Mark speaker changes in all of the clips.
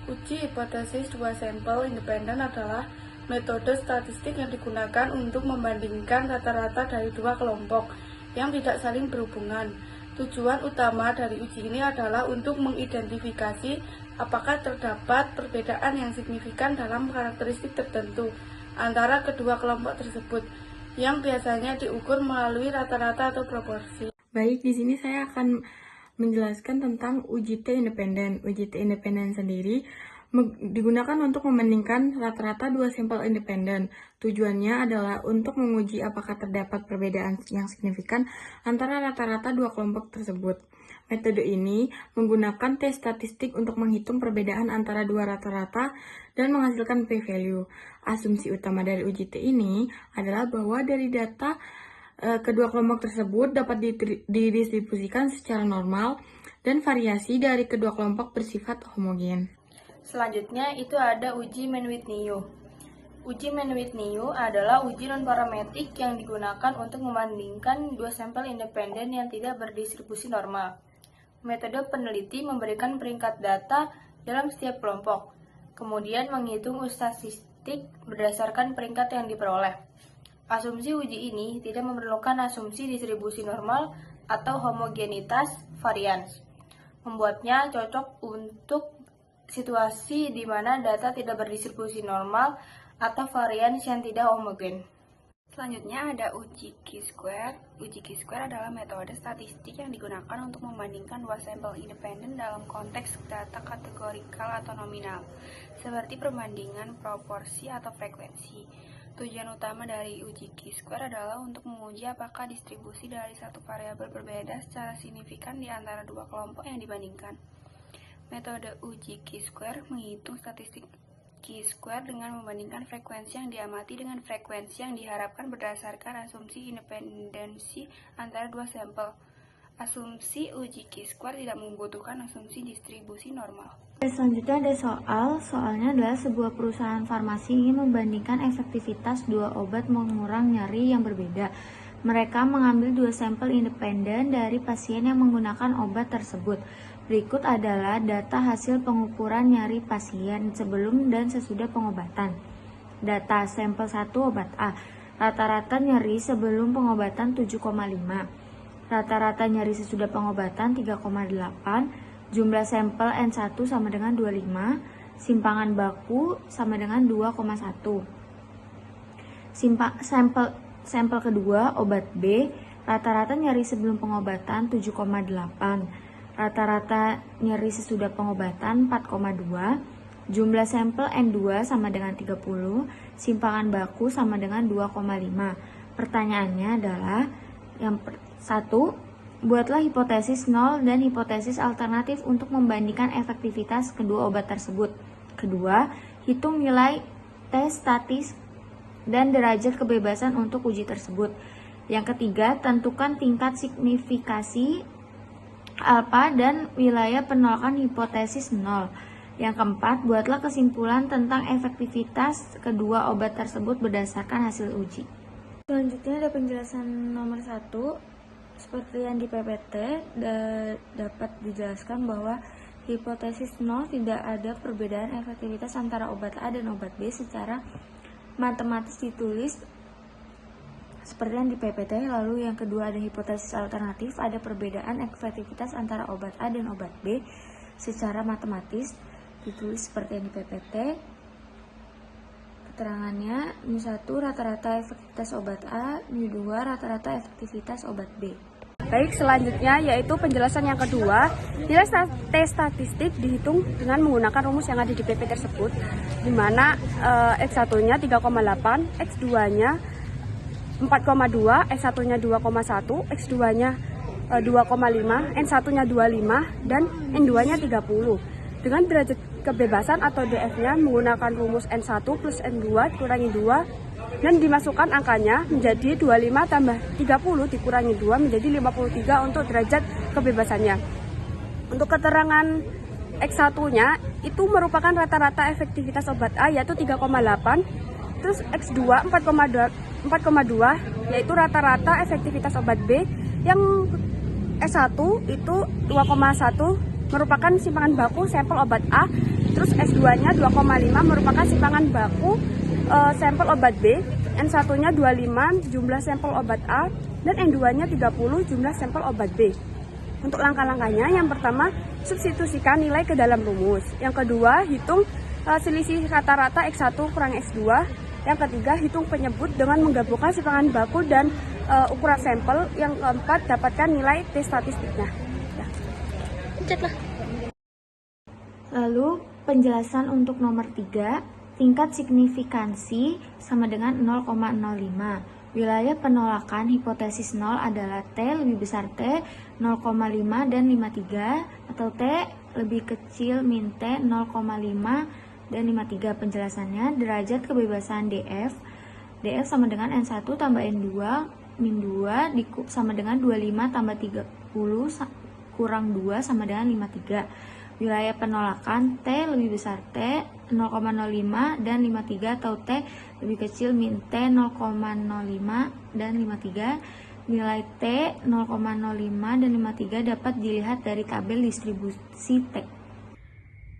Speaker 1: Uji hipotesis dua sampel independen adalah metode statistik yang digunakan untuk membandingkan rata-rata dari dua kelompok yang tidak saling berhubungan. Tujuan utama dari uji ini adalah untuk mengidentifikasi apakah terdapat perbedaan yang signifikan dalam karakteristik tertentu antara kedua kelompok tersebut, yang biasanya diukur melalui rata-rata atau proporsi.
Speaker 2: Baik, di sini saya akan menjelaskan tentang uji T independen. Uji T independen sendiri digunakan untuk membandingkan rata-rata dua sampel independen. Tujuannya adalah untuk menguji apakah terdapat perbedaan yang signifikan antara rata-rata dua kelompok tersebut. Metode ini menggunakan tes statistik untuk menghitung perbedaan antara dua rata-rata dan menghasilkan p-value. Asumsi utama dari uji T ini adalah bahwa dari data kedua kelompok tersebut dapat didistribusikan secara normal dan variasi dari kedua kelompok bersifat homogen.
Speaker 3: Selanjutnya itu ada uji Mann-Whitney-U. Uji Mann-Whitney-U adalah uji non-parametrik yang digunakan untuk membandingkan dua sampel independen yang tidak berdistribusi normal. Metode peneliti memberikan peringkat data dalam setiap kelompok, kemudian menghitung statistik berdasarkan peringkat yang diperoleh. Asumsi uji ini tidak memerlukan asumsi distribusi normal atau homogenitas varians, membuatnya cocok untuk situasi di mana data tidak berdistribusi normal atau varians yang tidak homogen.
Speaker 4: Selanjutnya ada uji Q-square. Uji Q-square adalah metode statistik yang digunakan untuk membandingkan dua sampel independen dalam konteks data kategorikal atau nominal, seperti perbandingan proporsi atau frekuensi. Tujuan utama dari uji Q-square adalah untuk menguji apakah distribusi dari satu variabel berbeda secara signifikan di antara dua kelompok yang dibandingkan. Metode uji Q-square menghitung statistik Q-square dengan membandingkan frekuensi yang diamati dengan frekuensi yang diharapkan berdasarkan asumsi independensi antara dua sampel. Asumsi uji Q-square tidak membutuhkan asumsi distribusi normal.
Speaker 5: Selanjutnya ada soalnya adalah sebuah perusahaan farmasi ingin membandingkan efektivitas dua obat mengurang nyeri yang berbeda. Mereka mengambil dua sampel independen dari pasien yang menggunakan obat tersebut. Berikut adalah data hasil pengukuran nyeri pasien sebelum dan sesudah pengobatan. Data sampel 1 obat A. Rata-rata nyeri sebelum pengobatan 7,5. Rata-rata nyeri sesudah pengobatan 3,8. Jumlah sampel N1 sama dengan 25, simpangan baku sama dengan 2,1. Sampel kedua, obat B, rata-rata nyeri sebelum pengobatan 7,8, rata-rata nyeri sesudah pengobatan 4,2, jumlah sampel N2 sama dengan 30, simpangan baku sama dengan 2,5. Pertanyaannya adalah, yang satu, buatlah hipotesis nol dan hipotesis alternatif untuk membandingkan efektivitas kedua obat tersebut. Kedua, hitung nilai tes statis dan derajat kebebasan untuk uji tersebut. Yang ketiga, tentukan tingkat signifikasi alfa dan wilayah penolakan hipotesis nol. Yang keempat, buatlah kesimpulan tentang efektivitas kedua obat tersebut berdasarkan hasil uji.
Speaker 2: Selanjutnya ada penjelasan nomor 1. Seperti yang di PPT, dapat dijelaskan bahwa hipotesis nol tidak ada perbedaan efektivitas antara obat A dan obat B secara matematis ditulis seperti yang di PPT. Lalu yang kedua ada hipotesis alternatif, ada perbedaan efektivitas antara obat A dan obat B secara matematis ditulis seperti yang di PPT. Keterangannya, Mu1 rata-rata efektivitas obat A, Mu2 rata-rata efektivitas obat B.
Speaker 6: Baik, selanjutnya yaitu penjelasan yang kedua. Nilai tes statistik dihitung dengan menggunakan rumus yang ada di PP tersebut, di mana X1-nya 3,8, X2-nya 4,2, X1-nya 2,1, X2-nya 2,5, N1-nya 25, dan N2-nya 30. Dengan derajat kebebasan atau DF-nya menggunakan rumus N1 plus N2 dikurangi 2 dan dimasukkan angkanya menjadi 25 tambah 30 dikurangi 2 menjadi 53 untuk derajat kebebasannya. Untuk keterangan X1-nya itu merupakan rata-rata efektivitas obat A yaitu 3,8, terus X2 4,2 yaitu rata-rata efektivitas obat B, yang S1 itu 2,1 merupakan simpangan baku sampel obat A, terus S2-nya 2,5 merupakan simpangan baku sampel obat B, N1-nya 25 jumlah sampel obat A, dan N2-nya 30 jumlah sampel obat B. Untuk langkah-langkahnya, yang pertama, substitusikan nilai ke dalam rumus. Yang kedua, hitung selisih rata-rata X1 kurang X2. Yang ketiga, hitung penyebut dengan menggabungkan simpangan baku dan ukuran sampel. Yang keempat, dapatkan nilai T statistiknya. Ya.
Speaker 5: Lalu penjelasan untuk nomor 3, tingkat signifikansi sama dengan 0,05. Wilayah penolakan hipotesis 0 adalah T lebih besar T 0,5 dan 53 atau T lebih kecil min T 0,5 dan 53. Penjelasannya, derajat kebebasan DF sama dengan N1 tambah N2 min 2 sama dengan 25 tambah 30 kurang 2 sama dengan 53. Wilayah penolakan T lebih besar T 0,05 dan 53 atau T lebih kecil min T 0,05 dan 53. Nilai T 0,05 dan 53 dapat dilihat dari tabel distribusi T.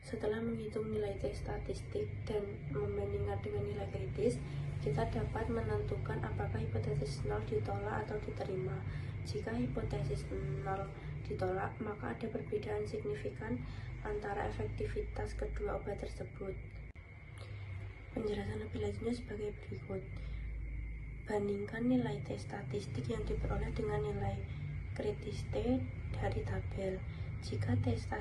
Speaker 1: Setelah menghitung nilai T statistik dan membandingkan dengan nilai kritis, kita dapat menentukan apakah hipotesis 0 ditolak atau diterima. Jika hipotesis 0 ditolak, maka ada perbedaan signifikan antara efektivitas kedua obat tersebut. Penjelasan lebih lanjutnya sebagai berikut. Bandingkan nilai T statistik yang diperoleh dengan nilai kritis T dari tabel. Jika T statistik